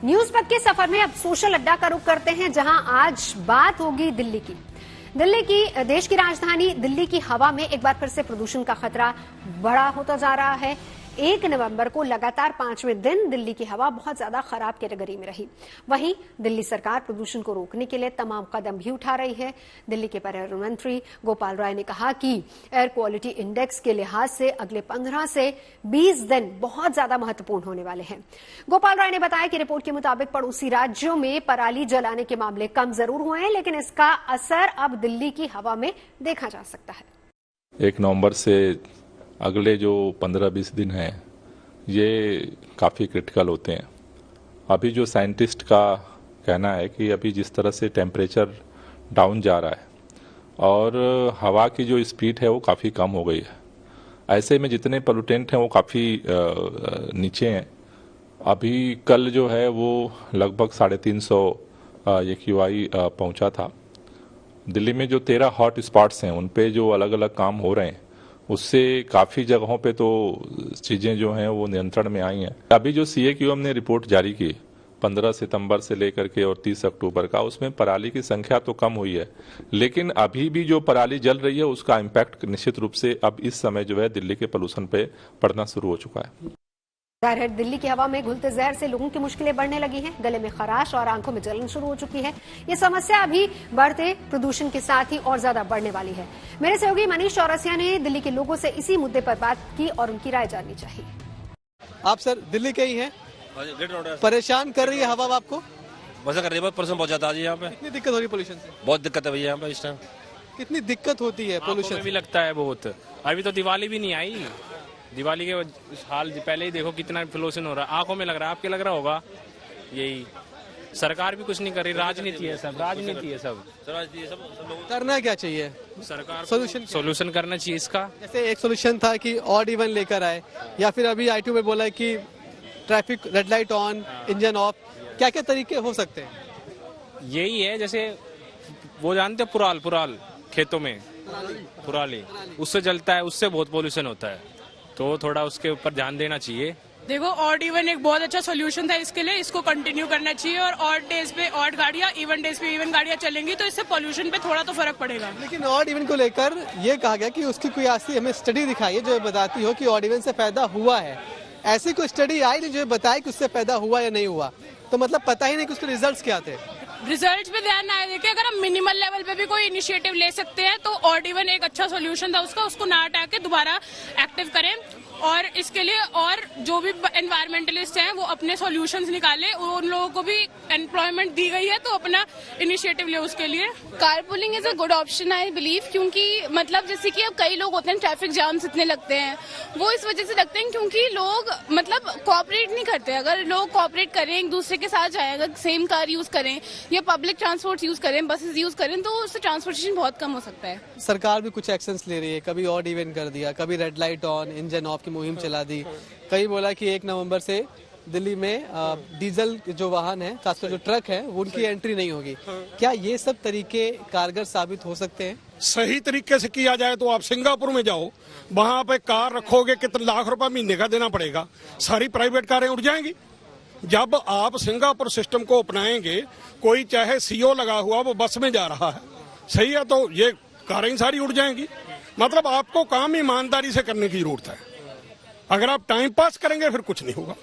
News पक के सफर में अब सोशल अड्डा का रुख करते हैं, जहां आज बात होगी दिल्ली की। देश की राजधानी दिल्ली की हवा में एक बार फिर से प्रदूषण का खतरा बड़ा होता जा रहा है। 1 नवंबर को लगातार 5वें दिन दिल्ली की हवा बहुत ज्यादा खराब कैटेगरी में रही। वहीं दिल्ली सरकार प्रदूषण को रोकने के लिए तमाम कदम भी उठा रही है। दिल्ली के पर्यावरण मंत्री गोपाल राय ने कहा कि एयर क्वालिटी इंडेक्स के लिहाज से अगले 15 से 20 दिन बहुत ज्यादा महत्वपूर्ण होने वाले हैं। गोपाल राय ने बताया कि रिपोर्ट के मुताबिक पड़ोसी राज्यों में पराली जलाने के मामले कम जरूर हुए हैं, लेकिन इसका असर अब दिल्ली की हवा में देखा जा सकता है। 1 नवंबर से अगले जो 15-20 दिन हैं ये काफ़ी क्रिटिकल होते हैं। अभी जो साइंटिस्ट का कहना है कि अभी जिस तरह से टेम्परेचर डाउन जा रहा है और हवा की जो स्पीड है वो काफ़ी कम हो गई है, ऐसे में जितने पोल्यूटेंट हैं वो काफ़ी नीचे हैं। अभी कल जो है वो लगभग 350 AQI पहुंचा था। दिल्ली में जो 13 हॉट स्पॉट्स हैं उन पे जो अलग अलग काम हो रहे हैं उससे काफ़ी जगहों पे तो चीज़ें जो हैं वो नियंत्रण में आई हैं। अभी जो CAQM ने रिपोर्ट जारी की 15 सितंबर से लेकर के और 30 अक्टूबर का, उसमें पराली की संख्या तो कम हुई है, लेकिन अभी भी जो पराली जल रही है उसका इम्पैक्ट निश्चित रूप से अब इस समय जो है दिल्ली के पोल्यूशन पे पड़ना शुरू हो चुका है। जाहिर है दिल्ली की हवा में घुलते जहर से लोगों की मुश्किलें बढ़ने लगी हैं। गले में खराश और आंखों में जलन शुरू हो चुकी है। ये समस्या अभी बढ़ते प्रदूषण के साथ ही और ज्यादा बढ़ने वाली है। मेरे सहयोगी मनीष चौरसिया ने दिल्ली के लोगों से इसी मुद्दे पर बात की और उनकी राय जाननी चाहिए। आप सर दिल्ली के ही हैं, परेशान कर रही है हवा आपको? वैसा कर रही है, बहुत परेशान बहुत ज्यादा जी। यहाँ पे कितनी दिक्कत हो रही है पोल्यूशन से? बहुत दिक्कत है भैया यहाँ पे इस टाइम। कितनी दिक्कत होती है पोल्यूशन? भी लगता है बहुत। अभी तो दिवाली भी नहीं आई, दिवाली के हाल पहले ही देखो कितना पोल्यूशन हो रहा है, आंखों में लग रहा है, आपके लग रहा होगा। यही सरकार भी कुछ नहीं कर रही, राजनीति है सब, राजनीति है सब। करना क्या चाहिए सरकार? सोल्यूशन करना चाहिए इसका। जैसे एक सोल्यूशन था कि ऑड इवन लेकर आए, या फिर अभी ITO में बोला है कि traffic red light on, engine of, क्या क्या तरीके हो सकते हैं? यही है, जैसे वो जानते हैं पुराल खेतों में पुराली, उससे जलता है, उससे बहुत पोल्यूशन होता है, तो थोड़ा उसके ऊपर ध्यान देना चाहिए। देखो ऑड इवन एक बहुत अच्छा सोल्यूशन था इसके लिए, इसको कंटिन्यू करना चाहिए और ऑड डेज पे ऑड गाड़ियां, इवन डेज पे इवन गाड़ियां चलेंगी तो इससे पोल्यूशन पे थोड़ा तो फर्क पड़ेगा। लेकिन ऑड इवन को लेकर ये कहा गया कि उसकी कोई ऐसी हमें स्टडी दिखाई है जो बताती हो कि ऑड इवन से पैदा हुआ है। ऐसी कोई स्टडी आई नहीं जो बताए कि उससे पैदा हुआ या नहीं हुआ, तो मतलब पता ही नहीं कि उसके रिजल्ट क्या थे। रिजल्ट पे ध्यान ना देखिए, अगर हम मिनिमल लेवल पे भी कोई इनिशिएटिव ले सकते हैं तो ऑड इवन एक अच्छा सोल्यूशन था उसको ना हटा के दोबारा एक्टिव करें। और इसके लिए और जो भी एनवायरमेंटलिस्ट हैं वो अपने सॉल्यूशंस निकाले, उन लोगों को भी एम्प्लॉयमेंट दी गई है तो अपना इनिशिएटिव ले उसके लिए। Carpooling is a good option I believe, क्योंकि मतलब जैसे कि अब कई लोग होते हैं ट्रैफिक जाम्स इतने लगते हैं, वो इस वजह से लगते हैं क्योंकि लोग मतलब कोऑपरेट नहीं करते। अगर लोग कोऑपरेट करें, एक दूसरे के साथ जाएं, अगर सेम कार यूज करें या पब्लिक ट्रांसपोर्ट यूज करें, बसेस यूज करें, तो उससे ट्रांसपोर्टेशन बहुत कम हो सकता है। सरकार भी कुछ एक्शंस ले रही है, कभी ऑड इवन कर दिया, कभी red light on, engine of मुहिम चला दी। कई बोला कि 1 नवंबर से दिल्ली में डीजल जो वाहन है, खासकर जो ट्रक है, उनकी एंट्री नहीं होगी। क्या ये सब तरीके कारगर साबित हो सकते हैं? सही तरीके से किया जाए तो आप सिंगापुर में जाओ, वहां पे कार रखोगे कितने लाख रुपए महीने का देना पड़ेगा, सारी प्राइवेट कारें उड़ जाएंगी। जब आप सिंगापुर सिस्टम को अपनाएंगे, कोई चाहे CO लगा हुआ वो बस में जा रहा है, सही है, तो ये कारें सारी उड़ जाएंगी। मतलब आपको काम ईमानदारी से करने की जरूरत है। अगर आप टाइम पास करेंगे फिर कुछ नहीं होगा।